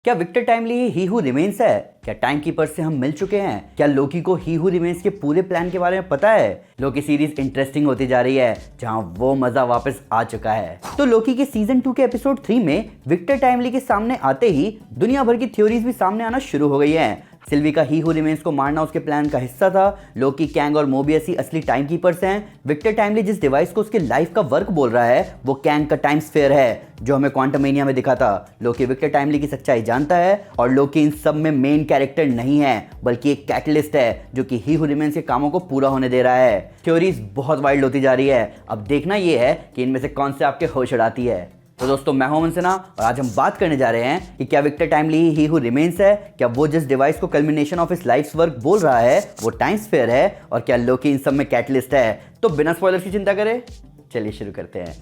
क्या Victor timely ही who remains है? क्या टाइम कीपर से हम मिल चुके हैं? क्या लोकी को ही हू रिमेन्स के पूरे प्लान के बारे में पता है? लोकी सीरीज इंटरेस्टिंग होती जा रही है जहां वो मजा वापस आ चुका है। तो लोकी के सीजन 2 के एपिसोड 3 में विक्टर टाइमली के सामने आते ही दुनिया भर की थ्योरीज भी सामने आना शुरू हो गई हैं। सिल्वी का ही हू रिमेन्स को मारना उसके प्लान का हिस्सा था। लोकी, कैंग और मोबियस ही असली टाइम कीपर्स हैं। विक्टर टाइमली जिस डिवाइस को उसके लाइफ का वर्क बोल रहा है वो कैंग का टाइम स्फीयर है जो हमें क्वांटमेनिया में दिखा था। लोकी विक्टर टाइमली की सच्चाई जानता है और लोकी इन सब में मेन कैरेक्टर नहीं है बल्कि एक कैटलिस्ट है जो कि ही हू रिमेन्स के कामों को पूरा होने दे रहा है। थ्योरीज बहुत वाइल्ड होती जा रही है। अब देखना यह है कि इनमें से कौन से आपके होश उड़ाती है। तो दोस्तों, मैं हूं अमन सिन्हा और आज हम बात करने जा रहे हैं कि क्या विक्टर टाइमली ही हू रिमेन्स है? क्या वो जिस डिवाइस को culmination of his life's work बोल रहा है वो टाइम स्फीयर है? और क्या लोकी इन सब में कैटलिस्ट है? तो बिना स्पॉयलर्स की चिंता करें, चलिए शुरू करते हैं।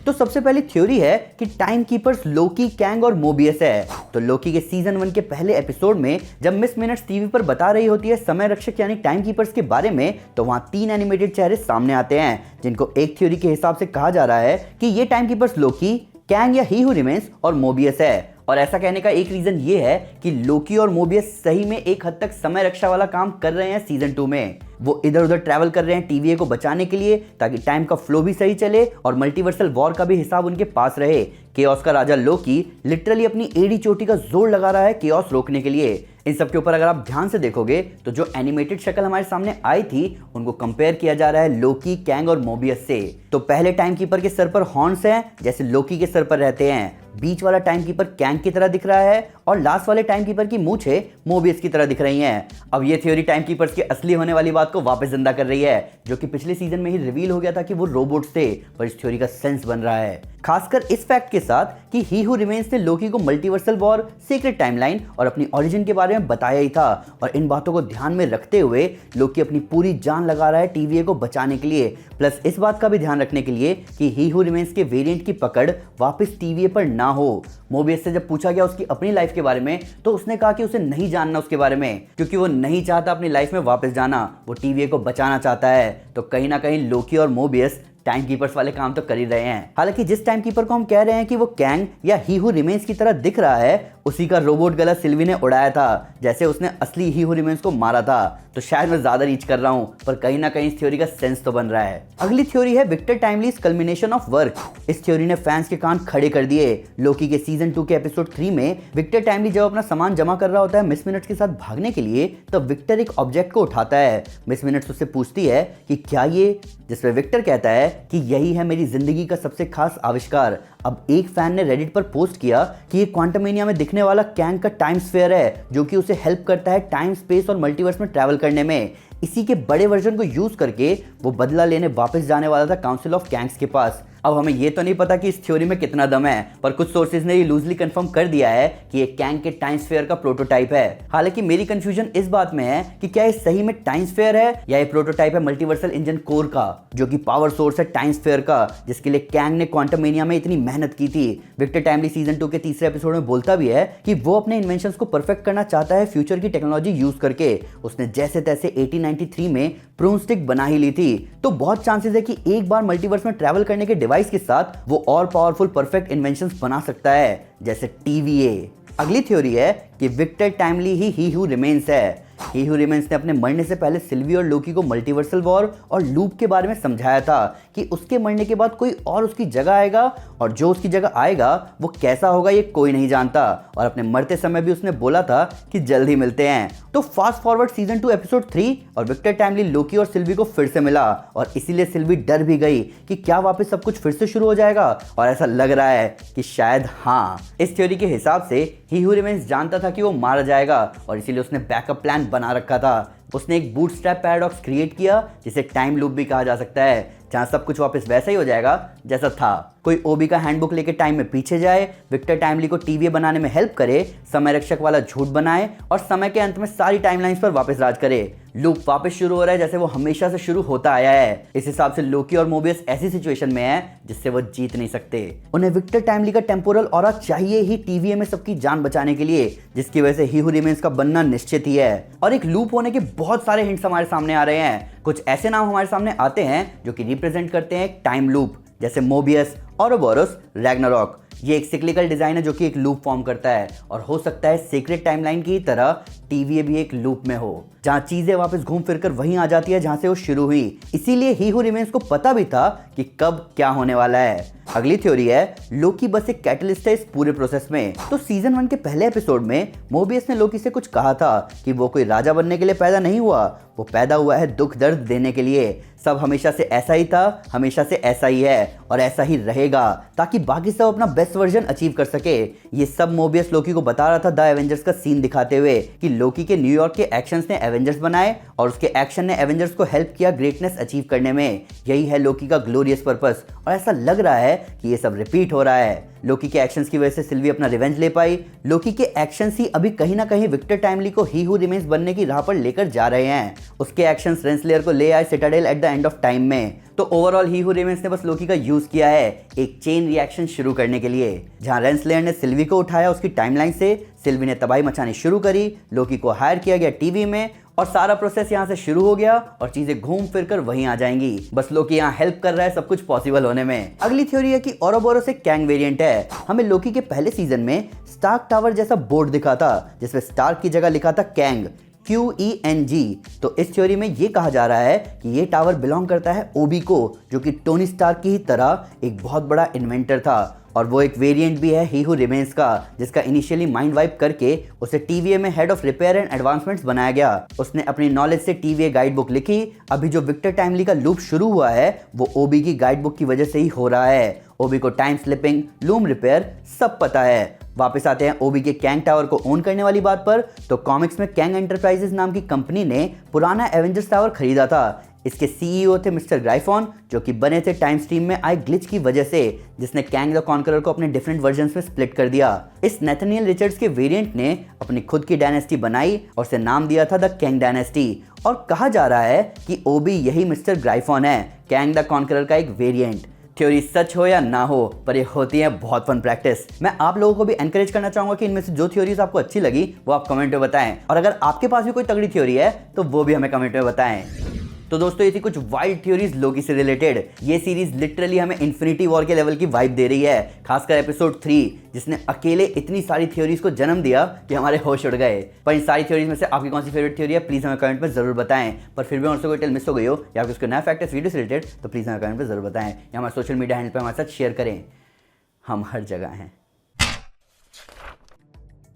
तो सबसे पहली थ्योरी है कि टाइम कीपर्स लोकी, कैंग और मोबियस है। तो लोकी के सीजन 1 के पहले एपिसोड में जब मिस मिनट्स टीवी पर बता रही होती है समय रक्षक यानी टाइम कीपर्स के बारे में, तो वहां 3 एनिमेटेड चेहरे सामने आते हैं जिनको एक थ्योरी के हिसाब से कहा जा रहा है कि ये टाइम कीपर्स लोकी, कैंग या ही हू रिमेन्स और मोबियस है। और ऐसा कहने का एक रीजन ये है कि लोकी और मोबियस सही में एक हद तक समय रक्षा वाला काम कर रहे हैं सीजन 2 में। वो इधर उधर ट्रैवल कर रहे हैं टीवीए को बचाने के लिए ताकि टाइम का फ्लो भी सही चले और मल्टीवर्सल वॉर का भी हिसाब उनके पास रहे। केओस का राजा लोकी लिटरली अपनी एड़ी चोटी का जोर लगा रहा है केओस रोकने के लिए। इन सब के ऊपर अगर आप ध्यान से देखोगे तो जो एनिमेटेड शक्ल हमारे सामने आई थी उनको कंपेयर किया जा रहा है लोकी, कैंग और मोबियस से। तो पहले टाइम कीपर के सर पर हॉर्न्स हैं जैसे लोकी के सर पर रहते हैं, बीच वाला टाइम कीपर कैंग की तरह दिख रहा है और लास्ट वाले टाइम कीपर की मूंछें मोबियस की तरह दिख रही हैं। अब ये थ्योरी टाइम कीपर्स के असली होने वाली बात को वापस जिंदा कर रही है जो कि पिछले सीजन में ही रिवील हो गया था कि वो रोबोट्स थे, पर इस थ्योरी का सेंस बन रहा है खासकर इस फैक्ट के साथ कि ही हू रिमेन्स ने लोकी को मल्टीवर्सल वॉर, सीक्रेट टाइमलाइन और अपनी ओरिजिन के बारे में बताया ही था। और इन बातों को ध्यान में रखते हुए लोकी अपनी पूरी जान लगा रहा है टीवीए को बचाने के लिए, प्लस इस बात का भी ध्यान रखने के लिए कि ही हू रिमेन्स के वेरिएंट की पकड़ वापस टीवीए पर ना हो। मोबियस से जब पूछा गया उसकी अपनी लाइफ के बारे में तो उसने कहा कि उसे नहीं जानना उसके बारे में क्योंकि वो नहीं चाहता अपनी लाइफ में वापस जाना, वो टीवीए को बचाना चाहता है। तो कहीं ना कहीं लोकी और मोबियस टाइम कीपर्स वाले काम तो कर ही रहे हैं। हालांकि जिस टाइम कीपर को हम कह रहे हैं कि वो कैंग या ही हू रिमेन्स की तरह दिख रहा है उसी का रोबोट गला सिल्वी ने उड़ाया था जैसे उसने असली ही हू रिमेन्स को मारा था। तो शायद मैं ज्यादा रीच कर रहा हूं पर कहीं ना कहीं इस थ्योरी का सेंस तो बन रहा है। अगली थ्योरी है विक्टर टाइमलीज कल्मिनेशन ऑफ वर्क। इस थ्योरी ने फैंस के कान खड़े कर दिए। लोकी के सीजन 2 के एपिसोड 3 में विक्टर टाइमली जब अपना सामान जमा कर रहा होता है मिस मिनट्स के साथ भागने के लिए तब विक्टर एक ऑब्जेक्ट को उठाता है। मिस मिनट्स उससे पूछती है कि क्या ये, जिसमें विक्टर कहता है कि यही है मेरी जिंदगी का सबसे खास आविष्कार। अब एक फैन ने रेडिट पर पोस्ट किया कि ये क्वांटमेनिया में दिखने वाला कैंग का टाइम स्फीयर है जो कि उसे हेल्प करता है टाइम, स्पेस और मल्टीवर्स में ट्रैवल करने में। इसी के बड़े वर्जन को यूज करके वो बदला लेने वापस जाने वाला था काउंसिल ऑफ कैंग्स के पास। अब हमें ये तो नहीं पता कि इस थ्योरी में कितना दम है, पर कुछ सोर्सेज ने ये लूजली कंफर्म कर दिया है कि ये कैंग के टाइम स्फीयर का प्रोटोटाइप है। हालांकि मेरी कंफ्यूजन इस बात में है कि क्या ये सही में टाइम स्फीयर है या ये प्रोटोटाइप है मल्टीवर्सल इंजन कोर का जो कि पावर सोर्स है टाइम स्फीयर का, जिसके लिए कैंग ने क्वांटमेनिया में इतनी मेहनत की थी। विक्टर टाइमली सीजन 2 के तीसरे एपिसोड में बोलता भी है कि वो अपने इन्वेंशंस को परफेक्ट करना चाहता है फ्यूचर की टेक्नोलॉजी यूज करके। उसने जैसे तैसे 1893 में प्रून स्टिक बना ही ली थी। तो बहुत चांसेस है कि एक बार मल्टीवर्स में ट्रैवल करने के डिवाइस के साथ वो और पावरफुल परफेक्ट इन्वेंशंस बना सकता है जैसे टीवीए। अगली थ्योरी है कि विक्टर टाइमली ही हू रिमेन्स है। ही हू रिमेन्स ने अपने मरने से पहले सिल्वी और लोकी को मल्टीवर्सल वॉर और लूप के बारे में समझाया था कि उसके मरने के बाद कोई और उसकी जगह आएगा और जो उसकी जगह आएगा वो कैसा होगा ये कोई नहीं जानता। और अपने मरते समय भी उसने बोला था कि जल्द ही मिलते हैं। तो फास्ट फॉरवर्ड सीजन 2 एपिसोड 3 और विक्टर टाइमली लोकी और सिल्वी को फिर से मिला और इसीलिए सिल्वी डर भी गई कि क्या वापस सब कुछ फिर से शुरू हो जाएगा। और ऐसा लग रहा है कि शायद हाँ। इस थ्योरी के हिसाब से ही हू रिमेन्स जानता था कि वो मारा जाएगा और इसीलिए उसने बैकअप प्लान बना रखा था। उसने एक बूटस्ट्रैप पैराडॉक्स क्रिएट किया जिसे टाइम लूप भी कहा जा सकता है, जहां सब कुछ वापस वैसा ही हो जाएगा जैसा था। कोई ओबी का हैंडबुक लेके टाइम में पीछे जाए, विक्टर टाइमली को टीवीए बनाने में हेल्प करे, समय रक्षक वाला झूठ बनाए और समय के अंत में सारी टाइमलाइंस पर वापस राज करे। लूप वापस शुरू हो रहा है जैसे वो हमेशा से शुरू होता आया है। इस हिसाब से लोकी और मोबियस ऐसी सिचुएशन में है जिससे वो जीत नहीं सकते। उन्हें विक्टर टाइमली का टेम्पोरल ऑरा चाहिए ही टीवीए में सबकी जान बचाने के लिए, जिसकी वजह से ही हू रिमेन्स का बनना निश्चित ही है। और एक लूप होने के बहुत सारे हिंट्स हमारे सामने आ रहे हैं। कुछ ऐसे नाम हमारे सामने आते हैं जो कि रिप्रेजेंट करते हैं टाइम लूप जैसे मोबियस, औरोबोरोस, रैग्नारॉक। ये एक सिक्लिकल डिजाइन है जो कि एक लूप फॉर्म करता है और हो सकता है सीक्रेट टाइमलाइन की तरह टीवीए भी एक लूप में हो जहां चीजें वापस घूम फिरकर वहीं आ जाती है जहां से वो शुरू हुई। इसीलिए ही हू रिमेन्स को पता भी था कि कब क्या होने वाला है। अगली थ्योरी है लोकी बस एक कैटलिस्ट है इस पूरे प्रोसेस में। तो सीजन 1 के पहले एपिसोड में मोबियस ने लोकी से कुछ कहा था कि वो कोई राजा बनने के लिए पैदा नहीं हुआ, वो पैदा हुआ है दुख दर्द देने के लिए। सब हमेशा से ऐसा ही था, हमेशा से ऐसा ही है और ऐसा ही रहेगा ताकि बाकी सब अपना बेस्ट वर्जन अचीव कर सके। ये सब मोबियस लोकी को बता रहा था द एवेंजर्स का सीन दिखाते हुए कि लोकी के न्यूयॉर्क के एक्शंस ने एवेंजर्स बनाए और उसके एक्शन ने एवेंजर्स को हेल्प किया ग्रेटनेस अचीव करने में। यही है लोकी का ग्लोरियस पर्पस और ऐसा लग रहा है कि ये सब रिपीट हो रहा है। लोकी के एक्शंस की वजह से सिल्वी अपना रिवेंज ले पाई। लोकी के एक्शंस ही अभी कहीं ना कहीं विक्टर टाइमली को ही हू रिमेन्स बनने की राह पर लेकर जा रहे हैं। उसके एक्शंस रेंसलेयर को ले आए Citadel at the end of time में। तो ओवरऑल ही हू रिमेन्स ने बस लोकी का यूज किया है एक चेन रिएक्शन शुरू करने के लिए। जहां रेंसलेयर ने सिल्वी को उठाया उसकी टाइमलाइन से, सिल्वी ने तबाही मचानी शुरू करी, लोकी को हायर किया गया टीवी में और सारा प्रोसेस यहाँ से शुरू हो गया और चीजें घूम फिर कर वहीं आ जाएंगी। बस लोकी यहाँ हेल्प कर रहा है सब कुछ पॉसिबल होने में। अगली थ्योरी है कि ओरोबोरोस एक कैंग वेरिएंट है। हमें लोकी के पहले सीजन में स्टार्क टावर जैसा बोर्ड दिखा था जिसमें स्टार्क की जगह लिखा था कैंग, QENG। तो इस थ्योरी में ये कहा जा रहा है कि ये टावर बिलोंग करता है ओबी को, जो कि टोनी स्टार्क की ही तरह एक बहुत बड़ा इन्वेंटर था और वो एक वेरिएंट भी है ही हू रिमेन्स का, जिसका इनिशियली माइंड वाइप करके उसे टीवीए में head of repair and advancements बनाया गया। उसने अपनी नॉलेज से टीवीए गाइड बुक लिखी। अभी जो विक्टर टाइमली का लूप शुरू हुआ है वो ओबी की गाइड बुक की वजह से ही हो रहा है। ओबी को टाइम स्लिपिंग, लूम रिपेयर सब पता है। वापस आते हैं ओबी के कैंग टावर को ओन करने वाली बात पर। तो कॉमिक्स में कैंग एंटरप्राइजेस नाम की कंपनी ने पुराना एवेंजर्स टावर खरीदा था। इसके सीईओ थे मिस्टर ग्राइफॉन, जो कि बने थे टाइम स्ट्रीम में आए ग्लिच की वजह से, जिसने कैंग द कॉन्करर को अपने डिफरेंट वर्जन्स में स्प्लिट कर दिया। इस नेथनियल रिचर्ड्स के वेरिएंट ने अपनी खुद की डायनेस्टी बनाई और उसे नाम दिया था द कैंग डायनेस्टी। और कहा जा रहा है कि ओबी यही मिस्टर ग्राइफॉन है, कैंग द कॉन्करर का एक वेरिएंट। थ्योरी सच हो या ना हो, पर ये होती है बहुत फन प्रैक्टिस। मैं आप लोगों को भी एनकरेज करना चाहूंगा कि इनमें से जो थ्योरीज आपको अच्छी लगी वो आप कमेंट में बताएं और अगर आपके पास भी कोई तगड़ी थ्योरी है तो वो भी हमें कमेंट में बताएं। तो दोस्तों ये थी कुछ वाइल्ड थ्योरीज लोकी से रिलेटेड। ये सीरीज लिटरली हमें इन्फिनिटी वॉर के लेवल की वाइब दे रही है, खासकर एपिसोड 3 जिसने अकेले इतनी सारी थ्योरीज को जन्म दिया कि हमारे होश उड़ गए। पर इन सारी थ्योरीज में से आपकी कौन सी फेवरेट थ्योरी है प्लीज हमें कमेंट में जरूर बताएं। पर फिर भी और कोई टेल मिस हो गई हो या फिर उसको नया फैक्ट इस वीडियो से रिलेटेड तो प्लीज हमें कमेंट में जरूर बताएं या हमारे सोशल मीडिया हैंडल पर हमारे साथ शेयर करें। हम हर जगह हैं।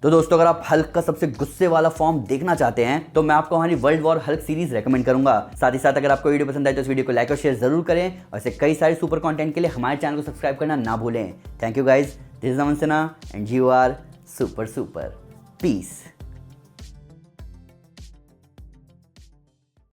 तो दोस्तों अगर आप हल्क का सबसे गुस्से वाला फॉर्म देखना चाहते हैं तो मैं आपको हमारी world war Hulk series recommend करूंगा। साथ ही साथ अगर आपको वीडियो पसंद आए तो इस वीडियो को लाइक और शेयर जरूर करें और ऐसे कई सारे सुपर कंटेंट के लिए हमारे चैनल को सब्सक्राइब करना ना भूलें। Thank you guys, this is Aman Sinha and you are super super. Piece.